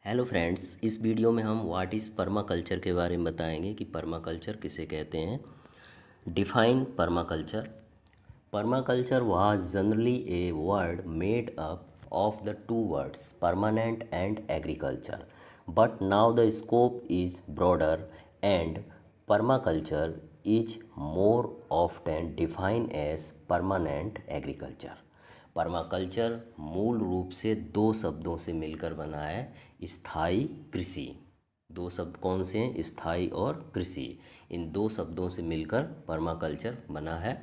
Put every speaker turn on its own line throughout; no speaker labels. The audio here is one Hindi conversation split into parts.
हेलो फ्रेंड्स, इस वीडियो में हम व्हाट इज़ पर्माकल्चर के बारे में बताएंगे कि पर्माकल्चर किसे कहते हैं। Define permaculture. Permaculture was generally a word made up of the two words permanent and agriculture, but now the scope is broader and permaculture is more often defined as permanent agriculture. Permaculture मूल रूप से दो शब्दों से मिलकर बना है, स्थायी कृषि। दो शब्द कौन से हैं? स्थायी और कृषि। इन दो शब्दों से मिलकर पर्माकल्चर बना है।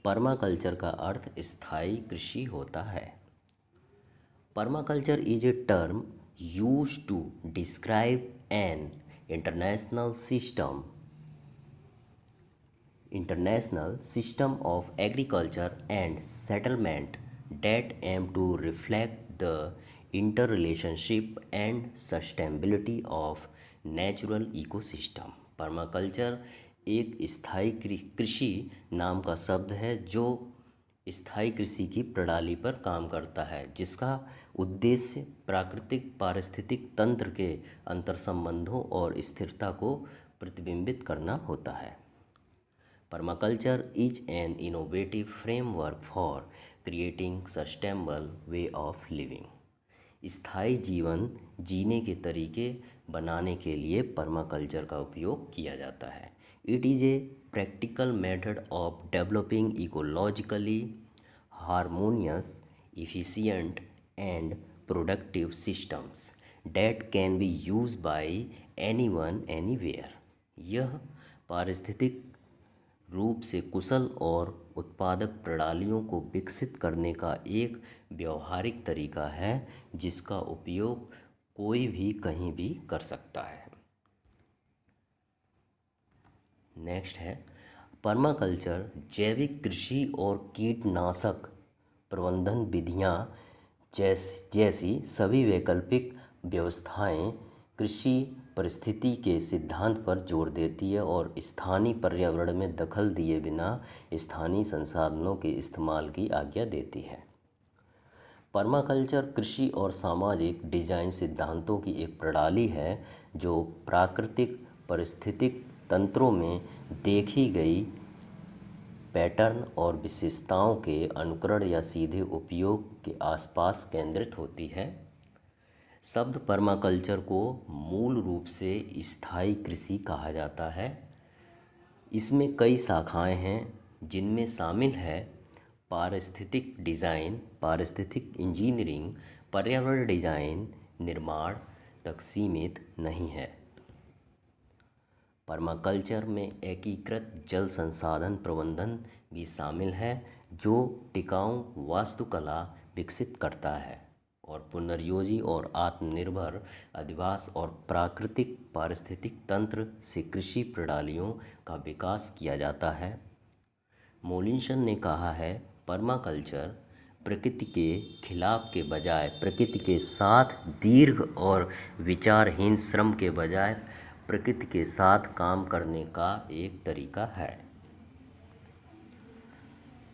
पर्माकल्चर का अर्थ स्थायी कृषि होता है। Permaculture is a term used to describe an international system of agriculture and settlement that aim to reflect the interrelationship and sustainability of natural ecosystem. Permaculture एक स्थायी कृषि नाम का शब्द है जो स्थायी कृषि की प्रणाली पर काम करता है, जिसका उद्देश्य प्राकृतिक पारिस्थितिक तंत्र के अंतर्संबंधों और स्थिरता को प्रतिबिंबित करना होता है। Permaculture is an innovative framework for creating sustainable way of living. स्थायी जीवन जीने के तरीके बनाने के लिए पर्माकल्चर का उपयोग किया जाता है। It is a practical method of developing ecologically harmonious, efficient and productive systems that can be used by anyone anywhere. यह पारिस्थितिक रूप से कुशल और उत्पादक प्रणालियों को विकसित करने का एक व्यवहारिक तरीका है जिसका उपयोग कोई भी कहीं भी कर सकता है। नेक्स्ट है पर्माकल्चर जैविक कृषि और कीटनाशक प्रबंधन विधियां जैसी सभी वैकल्पिक व्यवस्थाएं कृषि परिस्थिति के सिद्धांत पर जोर देती है और स्थानीय पर्यावरण में दखल दिए बिना स्थानीय संसाधनों के इस्तेमाल की आज्ञा देती है। पर्माकल्चर कृषि और सामाजिक डिजाइन सिद्धांतों की एक प्रणाली है जो प्राकृतिक पारिस्थितिक तंत्रों में देखी गई पैटर्न और विशेषताओं के अनुकरण या सीधे उपयोग के आसपास केंद्रित होती है। शब्द पर्माकल्चर को मूल रूप से स्थायी कृषि कहा जाता है। इसमें कई शाखाएं हैं जिनमें शामिल है पारिस्थितिक डिज़ाइन, पारिस्थितिक इंजीनियरिंग, पर्यावरण डिज़ाइन निर्माण तक सीमित नहीं है। पर्माकल्चर में एकीकृत जल संसाधन प्रबंधन भी शामिल है जो टिकाऊ वास्तुकला विकसित करता है और पुनर्योजी और आत्मनिर्भर अधिवास और प्राकृतिक पारिस्थितिक तंत्र से कृषि प्रणालियों का विकास किया जाता है। मोलिंसन ने कहा है, पर्माकल्चर प्रकृति के खिलाफ के बजाय प्रकृति के साथ दीर्घ और विचारहीन श्रम के बजाय प्रकृति के साथ काम करने का एक तरीका है।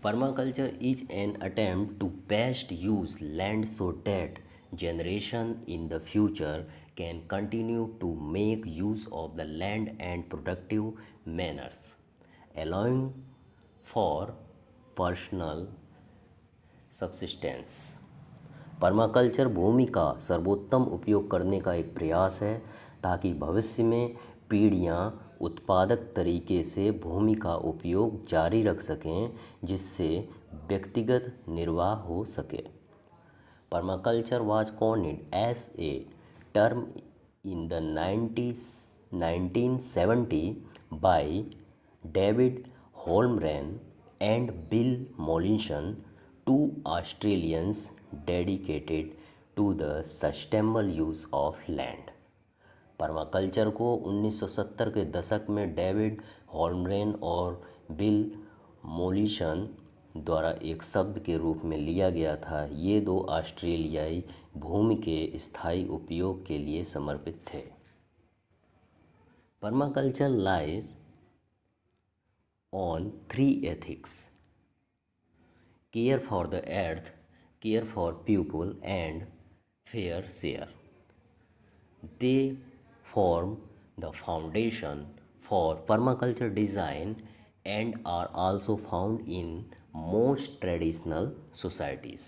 Permaculture is an attempt to best use land so that generation in the future can continue to make use of the land and productive manners, allowing for personal subsistence. Permaculture भूमि का सर्वोत्तम उपयोग करने का एक प्रयास है ताकि भविष्य में पीढ़ियां उत्पादक तरीके से भूमि का उपयोग जारी रख सकें जिससे व्यक्तिगत निर्वाह हो सके। Permaculture was coined as a term in the 1970 by David Holmgren and Bill Mollison, two Australians dedicated to the sustainable use of land. Permaculture को 1970 के दशक में डेविड होल्मरेन और बिल मोलिंसन द्वारा एक शब्द के रूप में लिया गया था। ये दो ऑस्ट्रेलियाई भूमि के स्थायी उपयोग के लिए समर्पित थे। Permaculture lies on 3 ethics: care for the earth, care for people and fair share. They form the foundation for permaculture design and are also found in most traditional societies.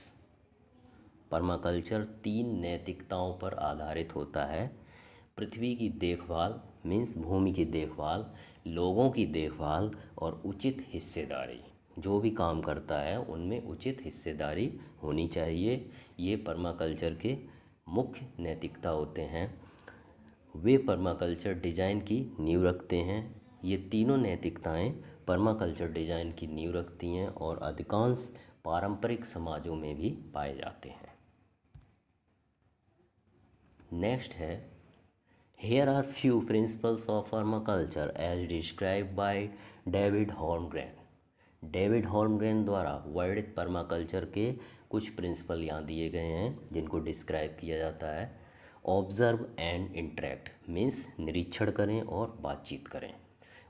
Permaculture 3 नैतिकताओं पर आधारित होता है। पृथ्वी की देखभाल मीन्स भूमि की देखभाल, लोगों की देखभाल और उचित हिस्सेदारी। जो भी काम करता है उनमें उचित हिस्सेदारी होनी चाहिए। ये परमाकल्चर के मुख्य नैतिकता होते हैं। वे परमाकल्चर डिज़ाइन की नींव रखते हैं। ये तीनों नैतिकताएं परमाकल्चर डिज़ाइन की नींव रखती हैं और अधिकांश पारंपरिक समाजों में भी पाए जाते हैं। नेक्स्ट है, here are few principles of permaculture as describe by David Holmgren. David Holmgren द्वारा वर्णित परमाकल्चर के कुछ प्रिंसिपल यहाँ दिए गए हैं जिनको डिस्क्राइब किया जाता है। ऑब्जर्व एंड इंटरेक्ट मीन्स निरीक्षण करें और बातचीत करें।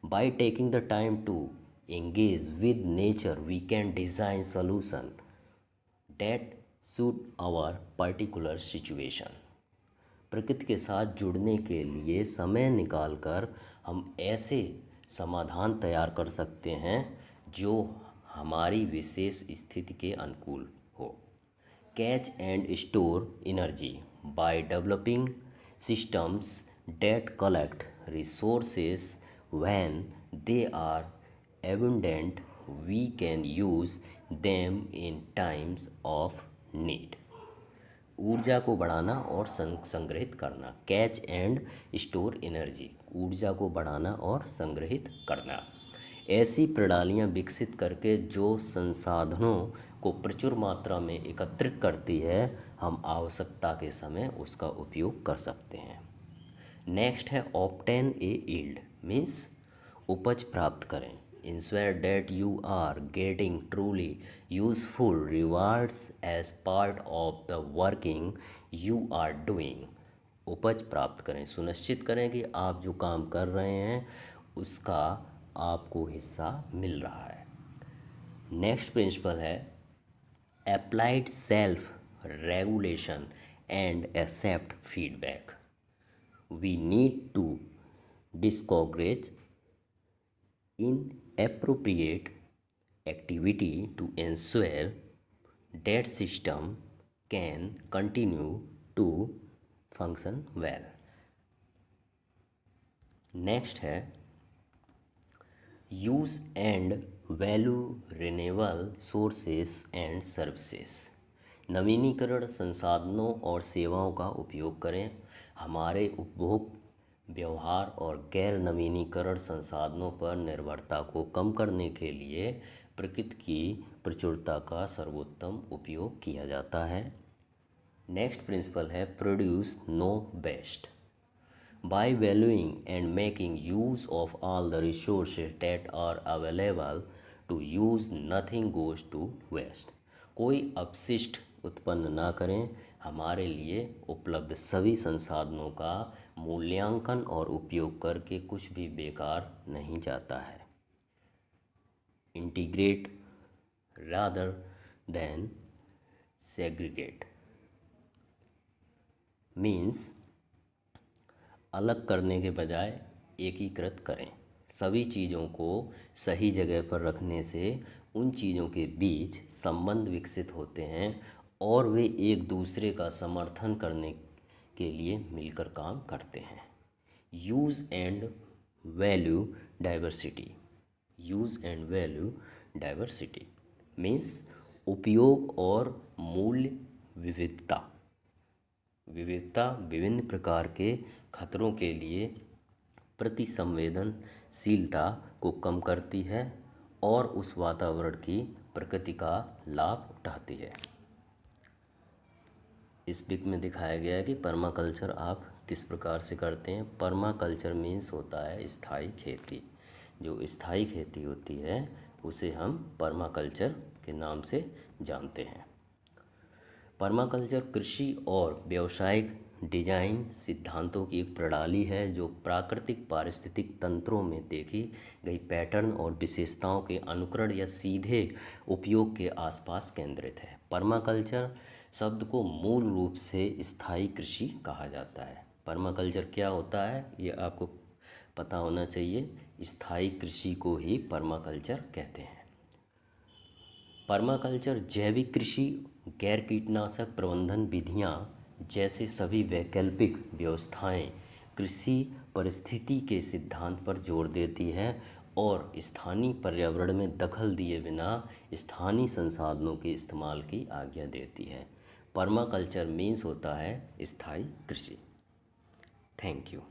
By taking the time to engage with nature we can design solution that suit our particular situation. प्रकृति के साथ जुड़ने के लिए समय निकालकर हम ऐसे समाधान तैयार कर सकते हैं जो हमारी विशेष स्थिति के अनुकूल हो। Catch and store energy by developing systems that collect resources when they are abundant we can use them in times of need। ऊर्जा को बढ़ाना और संग्रहित करना। कैच एंड स्टोर एनर्जी, ऊर्जा को बढ़ाना और संग्रहित करना। ऐसी प्रणालियाँ विकसित करके जो संसाधनों को प्रचुर मात्रा में एकत्रित करती है, हम आवश्यकता के समय उसका उपयोग कर सकते हैं। नेक्स्ट है ऑब्टेन ए यील्ड मीन्स उपज प्राप्त करें। Ensure that you are getting truly useful rewards as part of the working you are doing। उपज प्राप्त करें, सुनिश्चित करें कि आप जो काम कर रहे हैं उसका आपको हिस्सा मिल रहा है। नेक्स्ट प्रिंसिपल है applied self regulation and accept feedback. We need to discourage inappropriate activity to ensure that system can continue to function well। Next है use and value renewable sources and services. नवीनीकरण संसाधनों और सेवाओं का उपयोग करें। हमारे उपभोग व्यवहार और गैर नवीनीकरण संसाधनों पर निर्भरता को कम करने के लिए प्रकृति की प्रचुरता का सर्वोत्तम उपयोग किया जाता है। नेक्स्ट प्रिंसिपल है produce no waste. By valuing and making use of all the resources that are available to use nothing goes to waste. कोई अपशिष्ट उत्पन्न ना करें। हमारे लिए उपलब्ध सभी संसाधनों का मूल्यांकन और उपयोग करके कुछ भी बेकार नहीं जाता है। Integrate rather than segregate means अलग करने के बजाय एकीकृत करें। सभी चीज़ों को सही जगह पर रखने से उन चीज़ों के बीच संबंध विकसित होते हैं और वे एक दूसरे का समर्थन करने के लिए मिलकर काम करते हैं। Use and value diversity. Use and value diversity means उपयोग और मूल्य विविधता। विविधता विभिन्न प्रकार के खतरों के लिए प्रतिसंवेदनशीलता को कम करती है और उस वातावरण की प्रकृति का लाभ उठाती है। इस पिक में दिखाया गया है कि परमाकल्चर आप किस प्रकार से करते हैं। परमाकल्चर मीन्स होता है स्थायी खेती। जो स्थायी खेती होती है उसे हम परमाकल्चर के नाम से जानते हैं। परमाकल्चर कृषि और व्यावसायिक डिजाइन सिद्धांतों की एक प्रणाली है जो प्राकृतिक पारिस्थितिक तंत्रों में देखी गई पैटर्न और विशेषताओं के अनुकरण या सीधे उपयोग के आसपास केंद्रित है। परमाकल्चर शब्द को मूल रूप से स्थायी कृषि कहा जाता है। पर्माकल्चर क्या होता है ये आपको पता होना चाहिए। स्थायी कृषि को ही पर्माकल्चर कहते हैं। पर्माकल्चर जैविक कृषि, गैर कीटनाशक प्रबंधन विधियाँ जैसे सभी वैकल्पिक व्यवस्थाएं कृषि परिस्थिति के सिद्धांत पर जोर देती है और स्थानीय पर्यावरण में दखल दिए बिना स्थानीय संसाधनों के इस्तेमाल की आज्ञा देती है। पर्माकल्चर मीन्स होता है स्थायी कृषि। Thank you.